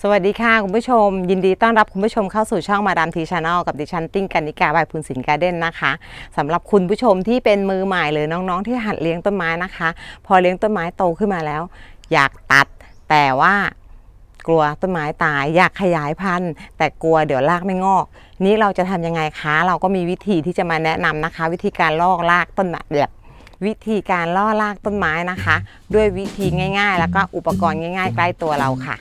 สวัสดีค่ะคุณผู้ชมยินดีต้อนรับคุณผู้ชมเข้าสู่ช่องมาดามทีชาแนลกับดิฉันติ้งกันนิกาบายพูนศิลป์การ์เด้นนะคะสำหรับคุณผู้ชมที่เป็นมือใหม่หรือน้องๆที่หัดเลี้ยงต้นไม้นะคะพอเลี้ยงต้นไม้โตขึ้นมาแล้วอยากตัดแต่ว่ากลัวต้นไม้ตายอยากขยายพันธุ์แต่กลัวเดี๋ยวรากไม่งอกนี้เราจะทำยังไงคะเราก็มีวิธีที่จะมาแนะนำนะคะวิธีการล่อรากต้นไม้แบบวิธีการล่อรากต้นไม้นะคะด้วยวิธีง่ายๆแล้วก็อุปกรณ์ง่ายๆใกล้ตัวเราค่ะ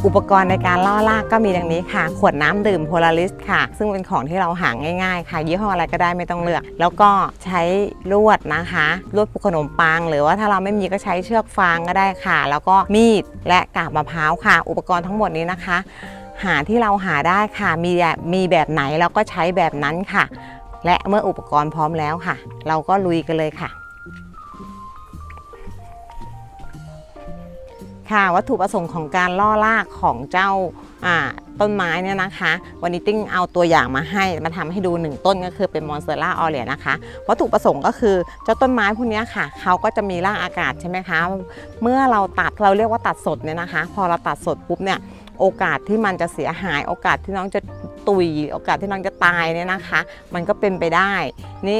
อุปกรณ์ในการล่อรากก็มีดังนี้ค่ะขวดน้ำดื่มโพลาริสค่ะซึ่งเป็นของที่เราหาง่ายๆค่ะยี่ห้ออะไรก็ได้ไม่ต้องเลือกแล้วก็ใช้ลวดนะคะลวดผูกขนมปังหรือว่าถ้าเราไม่มีก็ใช้เชือกฟางก็ได้ค่ะแล้วก็มีดและกาบมะพร้าวค่ะอุปกรณ์ทั้งหมดนี้นะคะหาที่เราหาได้ค่ะมีแบบไหนเราก็ใช้แบบนั้นค่ะและเมื่ออุปกรณ์พร้อมแล้วค่ะเราก็ลุยกันเลยค่ะค่ะวัตถุประสงค์ของการล่อรากของเจ้าต้นไม้เนี่ยนะคะวันนี้ติ้งเอาตัวอย่างมาทำให้ดู1ต้นก็คือเป็นมอนสเตอร่าออเรียนะคะวัตถุประสงค์ก็คือเจ้าต้นไม้พวกนี้ค่ะเขาก็จะมีรากอากาศใช่ไหมคะเมื่อเราตัดเราเรียกว่าตัดสดเนี่ยนะคะพอเราตัดสดปุ๊บเนี่ยโอกาสที่มันจะเสียหายโอกาสที่น้องจะตุยโอกาสที่น้องจะตายเนี่ยนะคะมันก็เป็นไปได้นี่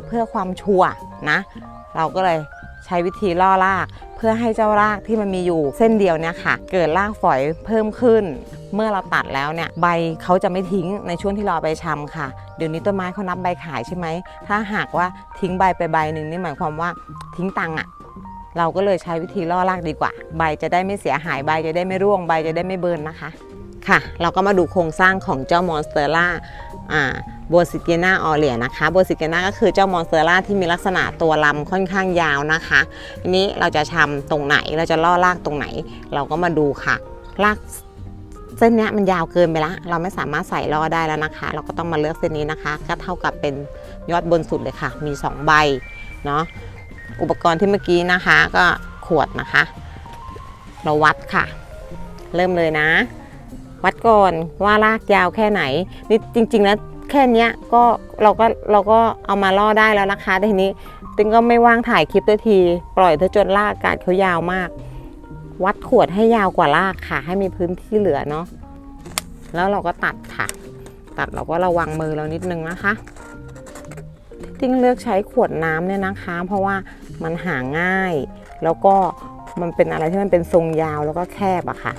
เพื่อความชัวร์นะเราก็เลยใช้วิธีล่อรากเพื่อให้เจ้ารากที่มันมีอยู่เส้นเดียวเนี่ยค่ะเกิดรากฝอยเพิ่มขึ้นเมื่อเราตัดแล้วเนี่ยใบเขาจะไม่ทิ้งในช่วงที่เราไปชำค่ะเดี๋ยวนี้ต้นไม้เขานับใบขายใช่ไหมถ้าหากว่าทิ้งใบไปใบหนึ่งนี่หมายความว่าทิ้งตังค์เราก็เลยใช้วิธีล่อรากดีกว่าใบจะได้ไม่เสียหายใบจะได้ไม่ร่วงใบจะได้ไม่เบิร์นนะคะค่ะเราก็มาดูโครงสร้างของเจ้ามอนสเตอร่าโบซิเกนาออเรียนะคะโบซิเกนาก็คือเจ้ามอนสเตอร่าที่มีลักษณะตัวลำค่อนข้างยาวนะคะทีนี้เราจะชำตรงไหนเราจะล่อรากตรงไหนเราก็มาดูค่ะรากเส้นนี้มันยาวเกินไปละเราไม่สามารถใส่ล่อได้แล้วนะคะเราก็ต้องมาเลือกเส้นนี้นะคะก็เท่ากับเป็นยอดบนสุดเลยค่ะมี2ใบเนาะอุปกรณ์ที่เมื่อกี้นะคะก็ขวดนะคะเราวัดค่ะเริ่มเลยนะวัดก่อนว่ารากยาวแค่ไหนนี่จริงๆแล้วแค่นี้ก็เราก็เอามาล่อได้แล้วนะคะแต่ทีนี้ติ้งก็ไม่ว่างถ่ายคลิปด้วยทีปล่อยเธอจนรากอากาศเขายาวมากวัดขวดให้ยาวกว่ารากค่ะให้มีพื้นที่เหลือเนาะแล้วเราก็ตัดค่ะตัดเราก็ระวังมือเรานิดนึงนะคะติ้งเลือกใช้ขวดน้ำเนี่ยนะคะเพราะว่ามันหาง่ายแล้วก็มันเป็นอะไรที่มันเป็นทรงยาวแล้วก็แคบอะค่ะ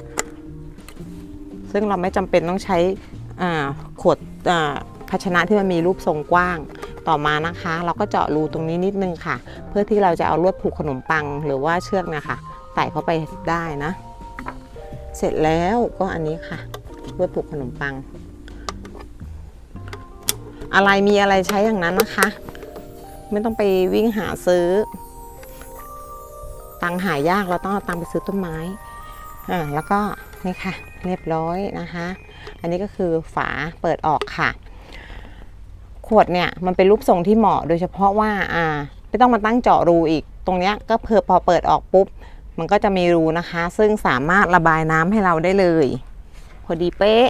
ซึ่งเราไม่จำเป็นต้องใช้ขวดภาชนะที่มันมีรูปทรงกว้างต่อมานะคะเราก็เจาะรูตรงนี้นิดนึงค่ะเพื่อที่เราจะเอาลวดผูกขนมปังหรือว่าเชือกเนี่ยค่ะใส่เข้าไปได้นะเสร็จแล้วก็อันนี้ค่ะลวดผูกขนมปังอะไรมีอะไรใช้อย่างนั้นนะคะไม่ต้องไปวิ่งหาซื้อตังหายากเราต้องเอาตังไปซื้อต้นไม้แล้วก็นี่ค่ะเรียบร้อยนะคะอันนี้ก็คือฝาเปิดออกค่ะขวดเนี่ยมันเป็นรูปทรงที่เหมาะโดยเฉพาะว่าไม่ต้องมาตั้งเจาะรูอีกตรงเนี้ยก็พอเปิดออกปุ๊บมันก็จะมีรูนะคะซึ่งสามารถระบายน้ำให้เราได้เลยพอดีเป๊ะ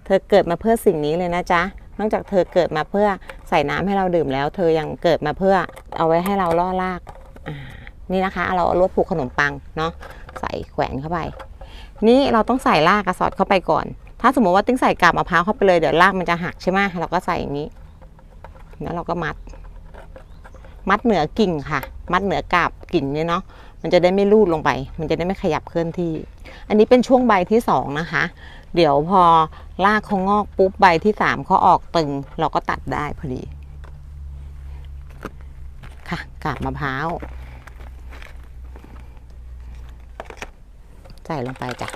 เธอเกิดมาเพื่อสิ่งนี้เลยนะจ๊ะนอกจากเธอเกิดมาเพื่อใส่น้ำให้เราดื่มแล้วเธอยังเกิดมาเพื่อเอาไว้ให้เราล่อรากนี่นะคะเราเอาลวดผูกขนมปังเนาะใส่แขวนเข้าไปนี่เราต้องใส่รากกระสอดเข้าไปก่อนถ้าสมมติว่าติ้งใส่กาบมะพร้าวเข้าไปเลยเดี๋ยวรากมันจะหักใช่ไหมเราก็ใส่อย่างนี้แล้วเราก็มัดเหนือกิ่งค่ะมัดเหนือกาบกิ่งเนี่ยเนาะมันจะได้ไม่ลูดลงไปมันจะได้ไม่ขยับเคลื่อนที่อันนี้เป็นช่วงใบที่2นะคะเดี๋ยวพอรากเขางอกปุ๊บใบที่3เขาออกตึงเราก็ตัดได้พอดีค่ะกาบมะพร้าวใส่ลงไปจ้ะ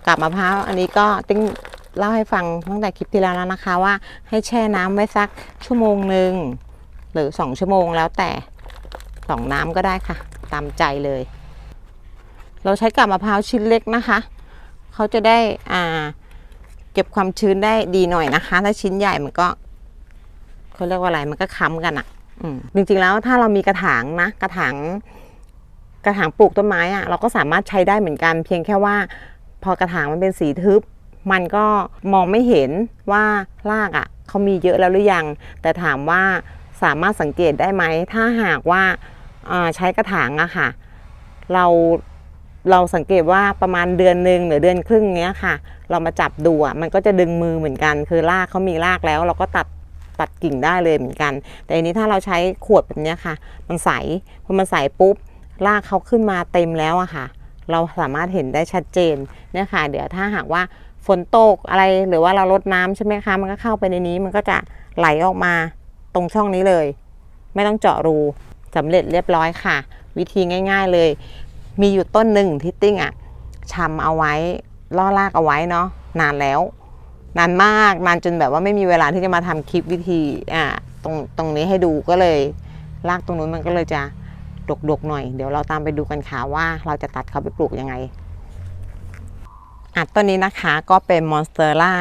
กาบมะพร้าวอันนี้ก็ติ้งเล่าให้ฟังตั้งแต่คลิปที่แล้วนะคะว่าให้แช่น้ำไว้สักชั่วโมงหนึ่งหรือ2ชั่วโมงแล้วแต่2น้ำก็ได้ค่ะตามใจเลยเราใช้กาบมะพร้าวชิ้นเล็กนะคะเขาจะได้เก็บความชื้นได้ดีหน่อยนะคะถ้าชิ้นใหญ่มันก็เขาเรียกว่าอะไรมันก็ค้ำกันจริงๆแล้วถ้าเรามีกระถางนะกระถางปลูกต้นไม้เราก็สามารถใช้ได้เหมือนกันเพียงแค่ว่า พอกระถางมันเป็นสีทึบมันก็มองไม่เห็นว่ารากอ่ะเขามีเยอะแล้วหรือยังแต่ถามว่าสามารถสังเกตได้ไหมถ้าหากว่าใช้กระถางอะค่ะเราสังเกตว่าประมาณเดือนหนึ่งหรือเดือนครึ่งเนี้ยค่ะเรามาจับดูอะมันก็จะดึงมือเหมือนกันคือรากเขามีรากแล้วเราก็ตัดกิ่งได้เลยเหมือนกันแต่อันนี้ถ้าเราใช้ขวดแบบนี้ค่ะมันใสพอมันใสปุ๊บรากเขาขึ้นมาเต็มแล้วอะค่ะเราสามารถเห็นได้ชัดเจนเนี่ยค่ะเดี๋ยวถ้าหากว่าฝนตกอะไรหรือว่าเรารดน้ำใช่ไหมคะมันก็เข้าไปในนี้มันก็จะไหลออกมาตรงช่องนี้เลยไม่ต้องเจาะรูสำเร็จเรียบร้อยค่ะวิธีง่ายๆเลยมีอยู่ต้นหนึ่งที่ติ้งอ่ะชำเอาไว้ล่อรากเอาไว้เนาะนานแล้วนานมากนานจนแบบว่าไม่มีเวลาที่จะมาทำคลิปวิธีตรงนี้ให้ดูก็เลยรากตรงนู้นมันก็เลยจะดกๆหน่อยเดี๋ยวเราตามไปดูกันค่ะว่าเราจะตัดเขาไปปลูกยังไงต้นนี้นะคะก็เป็นมอนสเตอร่า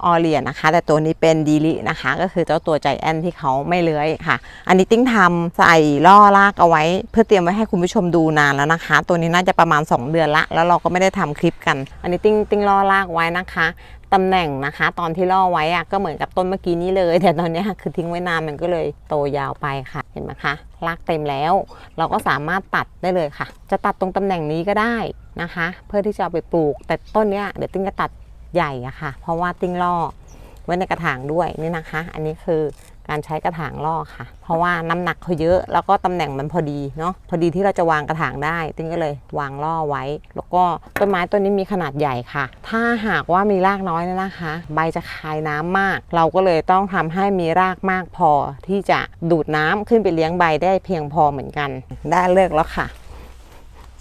ออเลียนะคะแต่ตัวนี้เป็นดีลินะคะก็คือเจ้าตัวใจแอนที่เขาไม่เลื้อยค่ะอันนี้ติ้งทำใส่ล่อรากเอาไว้เพื่อเตรียมไว้ให้คุณผู้ชมดูนานแล้วนะคะตัวนี้น่าจะประมาณ2 เดือนละแล้วเราก็ไม่ได้ทำคลิปกันอันนี้ติ้งล่อรากไว้นะคะตำแหน่งนะคะตอนที่ล่อไว้ก็เหมือนกับต้นเมื่อกี้นี้เลยแต่ตอนนี้คือทิ้งไว้นานมันก็เลยโตยาวไปค่ะเห็นไหมคะรากเต็มแล้วเราก็สามารถตัดได้เลยค่ะจะตัดตรงตำแหน่งนี้ก็ได้นะคะเพื่อที่จะเอาไปปลูกแต่ต้นนี้เดี๋ยวติ้งจะตัดใหญ่อะค่ะเพราะว่าติ้งล่อไว้ในกระถางด้วยนี่นะคะอันนี้คือการใช้กระถางล่อค่ะเพราะว่าน้ำหนักเขาเยอะแล้วก็ตำแหน่งมันพอดีเนาะพอดีที่เราจะวางกระถางได้ติ้งก็เลยวางล่อไว้แล้วก็ต้นไม้ต้นนี้มีขนาดใหญ่ค่ะถ้าหากว่ามีรากน้อยนะคะใบจะคายน้ำมากเราก็เลยต้องทำให้มีรากมากพอที่จะดูดน้ำขึ้นไปเลี้ยงใบได้เพียงพอเหมือนกันได้เลิกแล้วค่ะ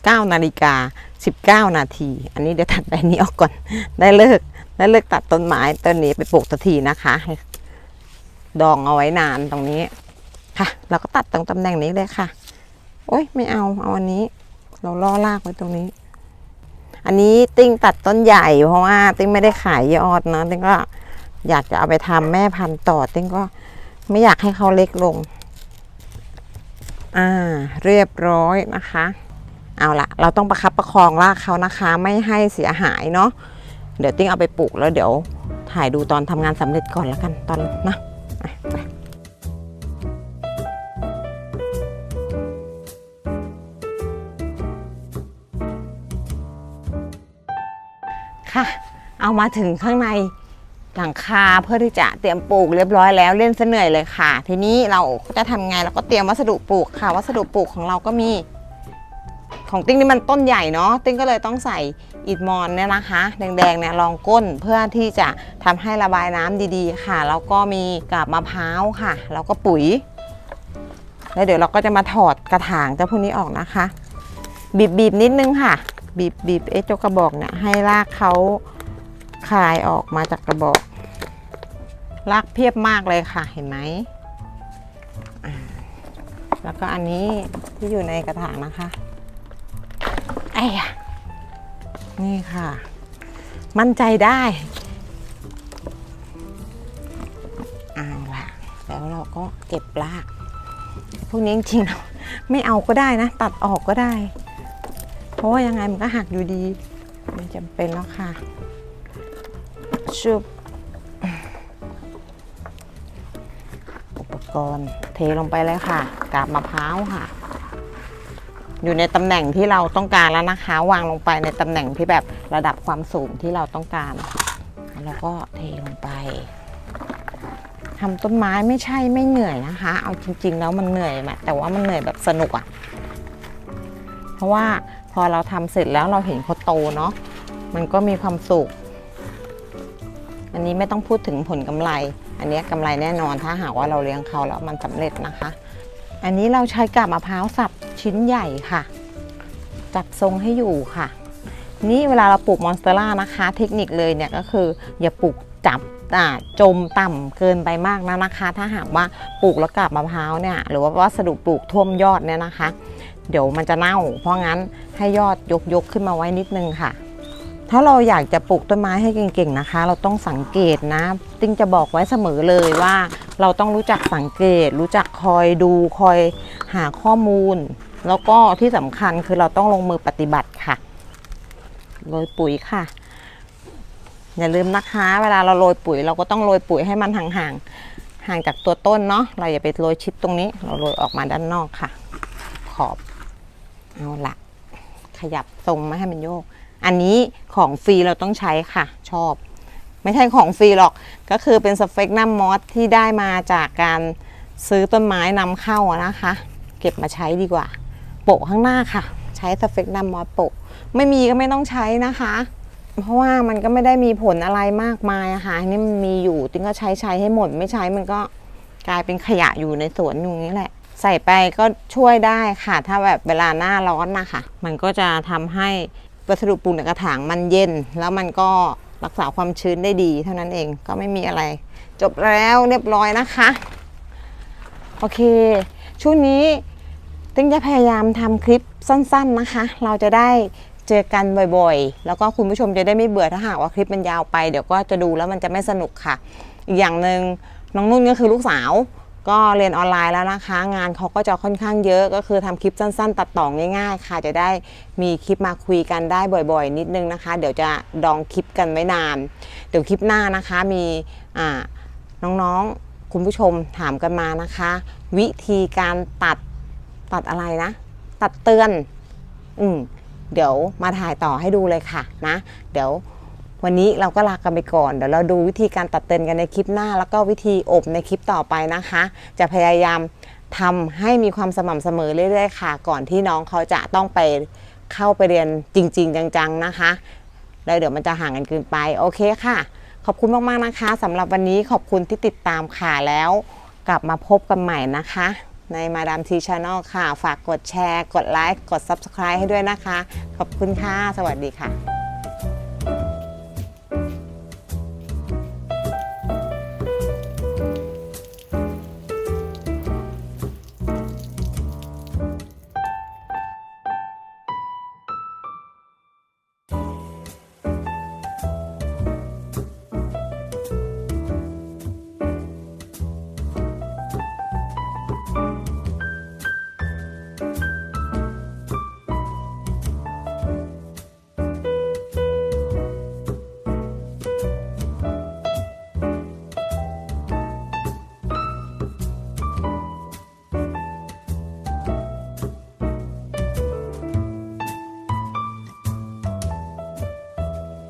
9:19 นาทีอันนี้เดี๋ยวตัดใบนี้ออกก่อนได้เลิกตัดต้นไม้ต้นนี้ไปปลูกทันทีนะคะดองเอาไว้นานตรงนี้ค่ะเราก็ตัดตรงตำแหน่งนี้เลยค่ะโอ๊ยไม่เอาอันนี้เราล่อรากไว้ตรงนี้อันนี้ติ้งตัดต้นใหญ่เพราะว่าติ้งไม่ได้ขายยอดนะติ้งก็อยากจะเอาไปทำแม่พันธุ์ต่อติ้งก็ไม่อยากให้เขาเล็กลงเรียบร้อยนะคะเอาละเราต้องประคับประคองรากเขานะคะไม่ให้เสียหายเนาะเดี๋ยวติ้งเอาไปปลูกแล้วเดี๋ยวถ่ายดูตอนทำงานสำเร็จก่อนแล้วกันตอนนะไปค่ะเอามาถึงข้างในหลังคาเพื่อที่จะเตรียมปลูกเรียบร้อยแล้วเล่นซะเหนื่อยเลยค่ะทีนี้เราจะทำไงเราก็เตรียมวัสดุปลูกค่ะวัสดุปลูกของเราก็มีของติ้งนี่มันต้นใหญ่เนาะติ้งก็เลยต้องใส่อิฐมอนเนี่ยนะคะแดงๆเนี่ยรองก้นเพื่อที่จะทำให้ระบายน้ำดีๆค่ะแล้วก็มีกาบมะพร้าวค่ะแล้วก็ปุ๋ยแล้วเดี๋ยวเราก็จะมาถอดกระถางเจ้าพวกนี้ออกนะคะบีบนิดนึงค่ะบีบเจ้ากระบอกเนี่ยให้รากเขาคลายออกมาจากกระบอกรากเพียบมากเลยค่ะเห็นไหมแล้วก็อันนี้ที่อยู่ในกระถางนะคะนี่ค่ะมั่นใจได้เอาล่ะแล้วเราก็เก็บรากพวกนี้จริงๆเราไม่เอาก็ได้นะตัดออกก็ได้เพราะว่ายังไงมันก็หักอยู่ดีไม่จำเป็นแล้วค่ะชุบอุปกรณ์เทลงไปเลยค่ะกาบมะพร้าวค่ะอยู่ในตำแหน่งที่เราต้องการแล้วนะคะวางลงไปในตำแหน่งที่แบบระดับความสูงที่เราต้องการแล้วก็เทลงไปทำต้นไม้ไม่ใช่ไม่เหนื่อยนะคะเอาจริงๆแล้วมันเหนื่อยแต่ว่ามันเหนื่อยแบบสนุกเพราะว่าพอเราทำเสร็จแล้วเราเห็นเขาโตเนาะมันก็มีความสุขอันนี้ไม่ต้องพูดถึงผลกำไรอันนี้กำไรแน่นอนถ้าหากว่าเราเลี้ยงเขาแล้วมันสำเร็จนะคะอันนี้เราใช้กาบมะพร้าวสับชิ้นใหญ่ค่ะจับทรงให้อยู่ค่ะนี่เวลาเราปลูกมอนสเตอร่านะคะเทคนิคเลยเนี่ยก็คืออย่าปลูกจับจมต่ำเกินไปมากนะคะถ้าหากว่าปลูกแล้วกาบมะพร้าวเนี่ยหรือว่าวัสดุปลูกท่วมยอดเนี่ยนะคะเดี๋ยวมันจะเน่าเพราะงั้นให้ยอดยกขึ้นมาไว้นิดนึงค่ะถ้าเราอยากจะปลูกต้นไม้ให้เก่งๆนะคะเราต้องสังเกตนะติ้งจะบอกไว้เสมอเลยว่าเราต้องรู้จักสังเกตรู้จักคอยดูคอยหาข้อมูลแล้วก็ที่สำคัญคือเราต้องลงมือปฏิบัติค่ะ โรยปุ๋ยค่ะอย่าลืมนะคะเวลาเราโรยปุ๋ยเราก็ต้องโรยปุ๋ยให้มันห่างจากตัวต้นเนาะเราอย่าไปโรยชิดตรงนี้เราโรยออกมาด้านนอกค่ะขอบเอาละขยับทรงมาให้มันโยกอันนี้ของฟรีเราต้องใช้ค่ะชอบไม่ใช่ของฟรีหรอกก็คือเป็นสเฟกนัมมอสที่ได้มาจากการซื้อต้นไม้นำเข้านะคะเก็บมาใช้ดีกว่าโปะข้างหน้าค่ะใช้สเฟกนัมมอสโปะไม่มีก็ไม่ต้องใช้นะคะเพราะว่ามันก็ไม่ได้มีผลอะไรมากมายอะค่ะนี่มันมีอยู่ติ้งก็ใช้ให้หมดไม่ใช้มันก็กลายเป็นขยะอยู่ในสวนอย่างนี้แหละใส่ไปก็ช่วยได้ค่ะถ้าแบบเวลาหน้าร้อนนะคะมันก็จะทำให้วัสดุปลูกในกระถางมันเย็นแล้วมันก็รักษาความชื้นได้ดีเท่านั้นเองก็ไม่มีอะไรจบแล้วเรียบร้อยนะคะโอเคช่วงนี้ติ้งจะพยายามทำคลิปสั้นๆนะคะเราจะได้เจอกันบ่อยๆแล้วก็คุณผู้ชมจะได้ไม่เบื่อถ้าหากว่าคลิปมันยาวไปเดี๋ยวก็จะดูแล้วมันจะไม่สนุกค่ะอีกอย่างหนึ่งน้องนุ่นก็คือลูกสาวก็เรียนออนไลน์แล้วนะคะงานเขาก็จะค่อนข้างเยอะก็คือทำคลิปสั้นๆตัดต่อง่ายๆค่ะจะได้มีคลิปมาคุยกันได้บ่อยๆนิดนึงนะคะเดี๋ยวจะดองคลิปกันไว้นานเดี๋ยวคลิปหน้านะคะมีน้องๆคุณผู้ชมถามกันมานะคะวิธีการตัดอะไรนะตัดเตือนเดี๋ยวมาถ่ายต่อให้ดูเลยค่ะนะเดี๋ยววันนี้เราก็ลากันไปก่อนเดี๋ยวเราดูวิธีการตัดเตือนกันในคลิปหน้าแล้วก็วิธีอบในคลิปต่อไปนะคะจะพยายามทำให้มีความสม่ำเสมอเรื่อยๆค่ะก่อนที่น้องเขาจะต้องไปเข้าไปเรียนจริงๆจังๆนะคะแล้วเดี๋ยวมันจะห่างกันเกินไปโอเคค่ะขอบคุณมากๆนะคะสำหรับวันนี้ขอบคุณที่ติดตามค่ะแล้วกลับมาพบกันใหม่นะคะในมาดามทีชาแนลค่ะฝากกดแชร์กดไลค์กด Subscribe ให้ด้วยนะคะขอบคุณค่ะสวัสดีค่ะ